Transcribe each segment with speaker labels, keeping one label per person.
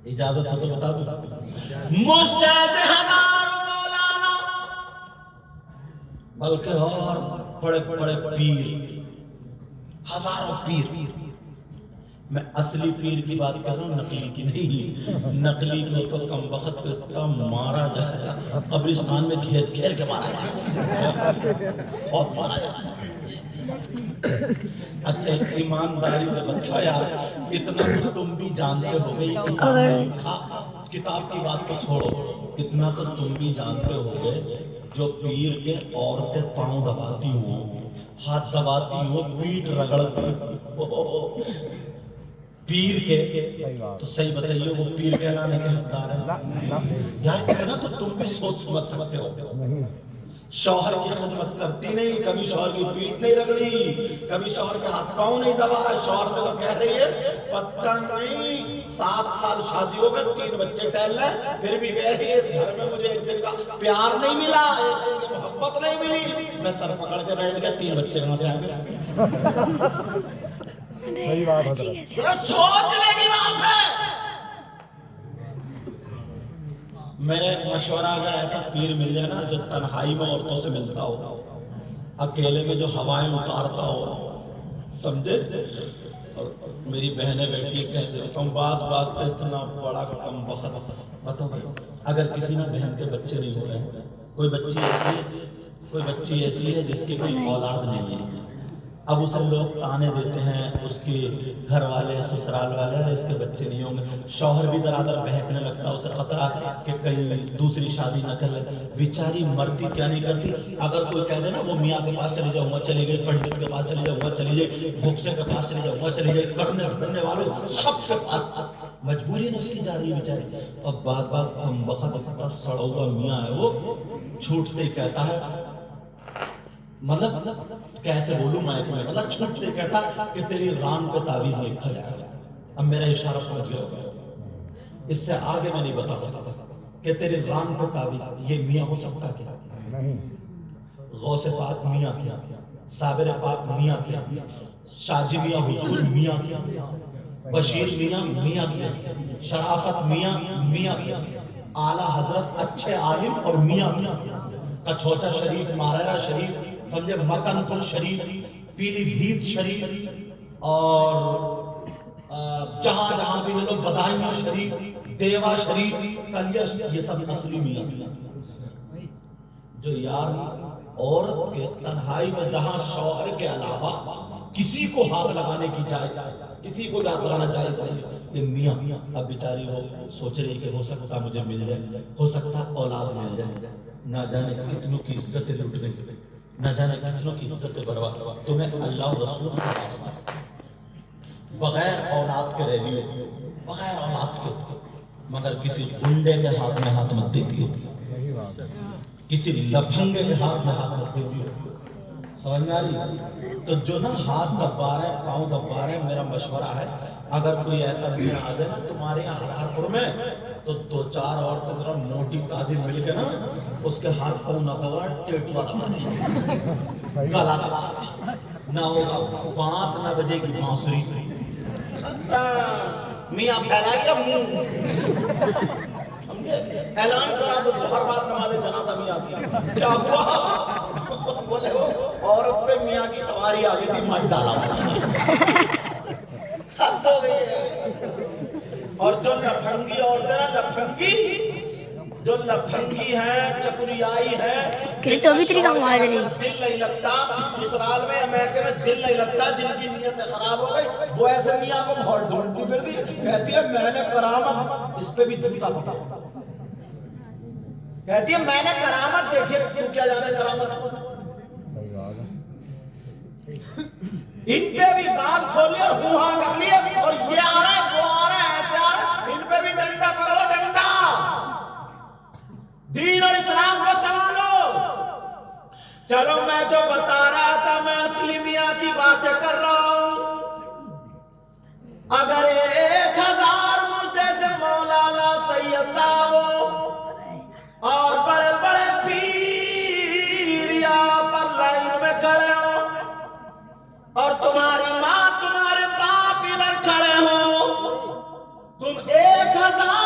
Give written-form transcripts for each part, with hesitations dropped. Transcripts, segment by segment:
Speaker 1: اجازت ہو تو بتا دوں، مجھ جیسے ہزاروں مولانا بلکہ اور بڑے بڑے پیر، ہزاروں پیر. میں اصلی پیر کی بات کر رہا ہوں، نقلی کی نہیں. نقلی کو تو کم وقت کو اتنا مارا جائے گا، قبرستان میں گھیر گھیر کے مارا جائے گا، بہت مارا جائے گا. اچھا ایمانداری سے بتا یار، اتنا تو تم بھی جانتے ہو گے، کتاب کی بات تو چھوڑو، اتنا تو تم بھی جانتے ہو گے جو پیر کے عورتیں پاؤں دباتی ہوں، ہاتھ دباتی ہوں، پیٹ رگڑتی ہوں پیر کے، تو صحیح بتائیے وہ پیر کہلانے کے حقدار ہیں؟ یار اتنا تو تم بھی سوچ سمجھ سکتے ہو. شوہر کی خدمت کرتی نہیں، کبھی شوہر کی پیٹ نہیں رگڑی، کبھی شوہر کے ہاتھ پاؤں نہیں دبا. شوہر سے تو کہہ رہی ہے پتہ نہیں 7 سال شادی ہو گئے، 3 بچے ٹہل رہے، پھر بھی کہہ رہی ہے اس گھر میں مجھے ایک دن کا پیار نہیں ملا، ایک دن کی محبت نہیں ملی. میں سر پکڑ کے بیٹھ گیا، 3 بچے کہاں سے آئیں گے؟
Speaker 2: صحیح بات ہے،
Speaker 1: سوچنے کی بات ہے. میرا ایک مشورہ، اگر ایسا پیر مل جائے نا جو تنہائی میں عورتوں سے ملتا ہو، اکیلے میں جو ہوائیں اتارتا ہو، سمجھے؟ اور میری بہنیں بیٹھی کیسے بتاؤں، بعض تو اتنا بڑا کم وقت بتاؤ. اگر کسی نے بہن کے بچے نہیں ہو رہے، کوئی بچی ایسی ہے جس کی کوئی اولاد نہیں ہے، اب اسے لوگ تانے دیتے ہیں، اس کے گھر والے سسرال والے، اس کے بچے نہیں ہوں گے. شوہر بھی درادر بہکنے لگتا، اسے خطرہ کہ کہیں دوسری شادی نہ کر لے. بیچاری مرتی کیا نہیں کرتی، اگر کوئی کہہ دے نا وہ میاں کے پاس چلی جاؤں گا، چلی گئی، پنڈت کے پاس چلی جاؤں گا، چلی گئی، بھکسے کے پاس چلی جاؤں گا، چلی گئی، کرنے والے سب کے پاس، مجبوری اس کی جا رہی ہے بیچاری. اب بعض کم بخت اتنا سڑا ہوا میاں ہے، وہ چھوٹتے کہتا ہے، مطلب کیسے بولوں میں، مطلب چھوٹتے کہتا کہ تیری ران پہ تعویذ لکھا جائے گا. اب میرا اشارہ سمجھ گیا ہوگا، اس سے آگے میں نہیں بتا سکتا کہ تیری ران پہ تعویذ. یہ میاں ہو سکتا کیا؟ غوث پاک میاں تھے، صابر پاک میاں تھے، شاجی میاں حضور میاں تھے، بشیر میاں تھے، شرافت میاں تھے، اعلیٰ حضرت اچھے عالم اور میاں تھے. کچھوچا شریف، ماریرا شریف، سمجھے، مکن پور شریف، پیلی بھیت شریف، اور جہاں جہاں بھی لوگ بدائیوں شریف، دیوا شریف، کلیش، یہ سب اصلی میاں جو یار عورت کے تنہائی میں جہاں شوہر کے علاوہ کسی کو ہاتھ لگانے کی جائز، کسی کو ہاتھ لگانا جائز نہیں. یہ میاں اب بیچاری وہ سوچ رہی کہ ہو سکتا مجھے مل جائے، ہو سکتا اولاد مل جائے. نہ جانے کتنوں کی عزتیں لٹ گئی، نہ جانے کتنوں کی عزتیں برباد. تمہیں اللہ اور رسول کا واسطہ، بغیر اولاد کے رہ لیے، بغیر اولاد کے، مگر کسی گنڈے کے ہاتھ میں ہاتھ مت دیتی ہو، کسی لپھنگے کے ہاتھ میں ہاتھ مت دیتی ہو. سمجھ میں آ رہی؟ تو جو نا ہاتھ دبا رہے، پاؤں دبا رہے، میرا مشورہ ہے اگر کوئی ایسا میاں آ جائے نا تمہارے یہاں ہرپور میں، تو 2-4 عورتیں ذرا موٹی تازی مل کے نا اس کے ہاتھ پاؤں نہ دبا، ٹیٹوا دبا، گلا نہ ہوگا بانس، نہ بجے گی بانسری. میاں پھیلائیے منہ، اعلان کرا تو ظہر بعد نماز جنازہ بھی آتی. کیا ہوا؟ بولے وہ عورت پہ میاں کی سواری آ گئی تھی، مت ڈالا حد ہو گئی ہے. اور جو لفنگی عورتیں نا، جو لفنگی ہیں، چکریائی ہیں، دل نہیں لگتا سسرال میں، امریکہ میں دل نہیں لگتا، جن کی نیت خراب ہو گئی، وہ ایسے میاں کو بہت ڈھونڈتی پھرتی، کہتی ہے میں نے کرامت، اس پہ بھی جوتا پکڑا، کہتی ہے میں نے کرامت دیکھی. تو کیا جانے کرامت؟ ان پہ بھی بال کھولے اور ہوا کر لیے، اور یہ آ رہا ہے وہ آ رہا ہے، ایسے آ رہا ہے. ان پہ بھی ڈنڈا پکڑو، ڈنڈا. دین اور اسلام کو سنبھالو. چلو میں جو بتا رہا تھا، میں اصلی میاں کی باتیں کر رہا ہوں. اگر 1000 مجھ جیسے مولانا سید صاحب اور بڑے بڑے پیر یہاں پر لائن میں کھڑے ہو، اور تمہاری ماں تمہارے باپ ادھر کھڑے ہو، تم 1000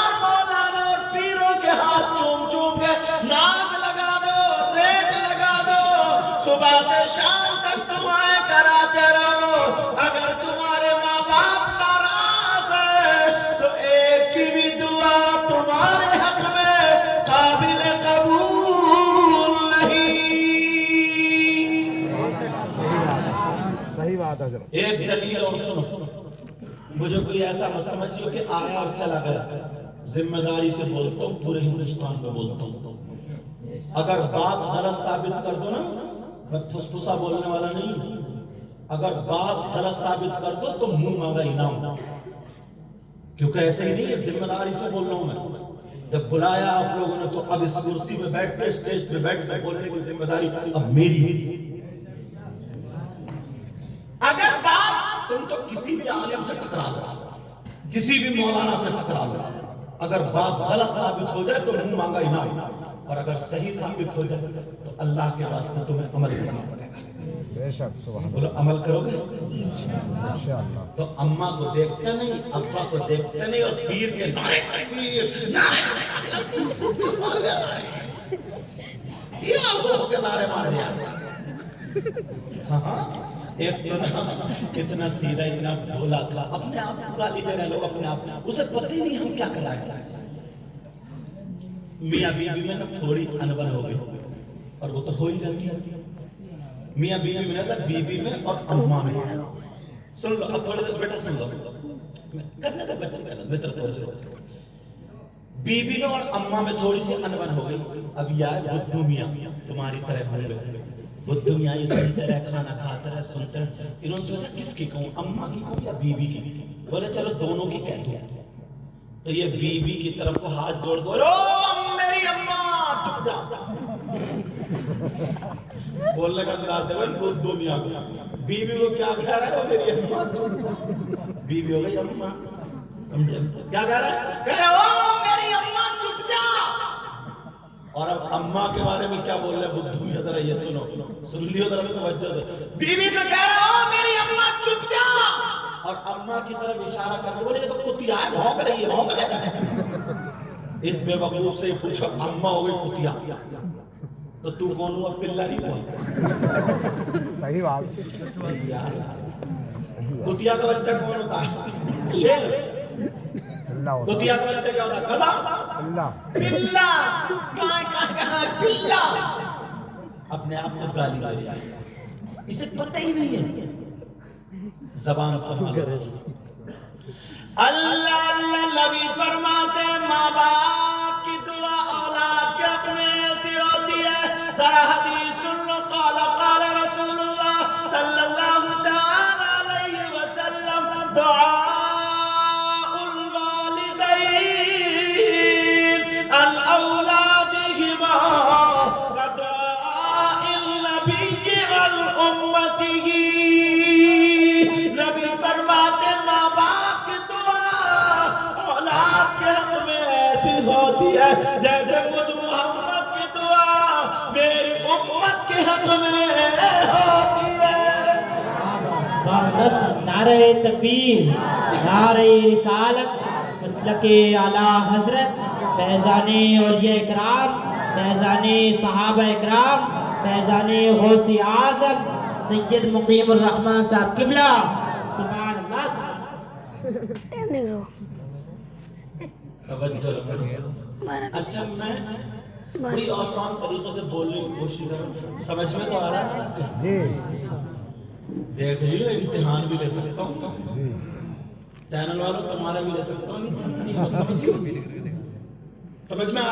Speaker 1: شام تک دعائیں کراتے رہو. اگر تمہارے ماں باپ ناراض ہیں تو ایک کی بھی دعا تمہارے حق میں قابل قبول نہیں.
Speaker 2: صحیح بات ہے حضرت.
Speaker 1: ایک دلیل اور سنو. مجھے کوئی ایسا مت سمجھیو کہ آیا اور چلا گیا. ذمہ داری سے بولتا ہوں, پورے ہندوستان میں بولتا ہوں. اگر بات غلط ثابت کر دو نا, میں پھسپھسا بولنے والا نہیں. اگر بات غلط ثابت کر دو تو منہ مانگا انعام. کیونکہ ایسے ہی نہیں ہے, ذمہ داری سے بول رہا ہوں میں. جب بلایا آپ لوگوں نے تو اب اس کرسی پہ بیٹھ کے, اسٹیج پہ بیٹھ کے بولنے کی ذمہ داری اب میری ہے. اگر بات تم تو کسی بھی عالم سے ٹکرا لو, کسی بھی مولانا سے ٹکرا لو, اگر بات غلط ثابت ہو جائے تو منہ مانگا انعام, اور اگر صحیح ثابت ہو جائے تو اللہ کے واسطے تمہیں عمل کرنا پڑے گا.
Speaker 2: بے شک. سبحان
Speaker 1: بولو عمل کرو گے
Speaker 2: انشاءاللہ.
Speaker 1: تو اماں کو دیکھتے نہیں, ابا کو دیکھتے نہیں, اور پیر کے نعرے تکبیر, نعرے کے نعرے مار رہے ہیں. ہاں ایک تو اتنا سیدھا, اتنا بھولا تھا, اپنے آپ کو گالی دے رہے لوگ اپنے آپ, اسے پتہ ہی نہیں ہم کیا کرائے. میاں بیوی میں نا تھوڑی انبن ہو گئی, اور وہ تو ہو ہی جاتی ہے. میاں بیوی میں نا بیوی میں اور اماں میں. سن لو اب تھوڑے دیر بیٹا, سن لو کرنے دے بچے کا بہتر پہنچ رہے. بیوی میں اور اماں میں تھوڑی سی انبن ہو گئی. اب یار بدھو میاں تمہاری طرح ہوں گے. بدھو میاں یہ سنتے رہے, کھانا کھاتے رہے, سنتے رہے. انہوں نے سوچا کس کی کہوں, اماں کی کہوں یا بیوی کی. بولے چلو دونوں کی کہہ دوں. تو یہ بیوی کی طرف کو ہاتھ جوڑ دو, میری اماں چپ جا. بولنے کا انداز ہے بدھو میاں کو. بیوی کو کیا کہہ رہا ہے, وہ میری اماں. بیوی ہو گئی اماں. کیا کہہ رہا ہے, کہہ رہا ہے میری اماں چپ جا. اور اب اماں کے بارے میں کیا بول رہے ہیں بدھو میاں, ذرا یہ سنو, سن لیو ذرا توجہ سے. بیوی سے کہہ رہا ہے میری اماں چپ جا, اور اماں کی طرف اشارہ کر کے بولے یہ تو کتیا ہے, بھونک رہی ہے, بھونک رہی ہے. اس بے وقوف سے پوچھو, اماں ہو گئی کتیا تو تو کون ہوا, پلا نہیں ہوا.
Speaker 2: صحیح بات.
Speaker 1: کتیا کا بچہ کون ہوتا ہے, شیر.
Speaker 2: اللہ ہوتا ہے.
Speaker 1: کتیا کا بچہ کیا ہوتا ہے, گدھا.
Speaker 2: اللہ.
Speaker 1: پلا, کہاں کہنا ہے پلا. اپنے آپ کو گالی دے رہا ہے, اسے پتہ ہی نہیں ہے. زبان سنبھالو. اللہ اللہ نبی فرماتے ماں باپ کی دعا اولاد کے حق میں ایسی ہوتی ہے. ذرا حدیث سن لو. قال قال رسول اللہ صلی اللہ تعالی علیہ وسلم, دعاء الوالدین عن اولادہما كدعاء النبی عن امتہ. نبی فرماتے ماں باپ کی دعا اولاد کے حق میں ایسی ہوتی ہے جیسے مجھ محمد کی دعا میری امت کے حق میں ہوتی ہے.
Speaker 3: نعرہ تکبیر, نعرہ رسالت, مسلک اعلی حضرت, فیضان اولیاء اکرام, فیضان صحابہ اکرام, فیضان غوث اعظم سید مقیم الرحمن صاحب قبلہ. سبحان اللہ.
Speaker 2: ٹائم دیکھ رہو.
Speaker 1: توجہ رکھو. اچھا میں بڑی آسان طریقے سے بولنے کی کوشش کروں, سمجھ میں تو آ رہا ہے.
Speaker 2: جی
Speaker 1: دیکھ لیو, امتحان بھی لے سکتا ہوں,
Speaker 2: جی.
Speaker 1: چینل والوں تمہارا بھی لے سکتا ہوں. سمجھ میں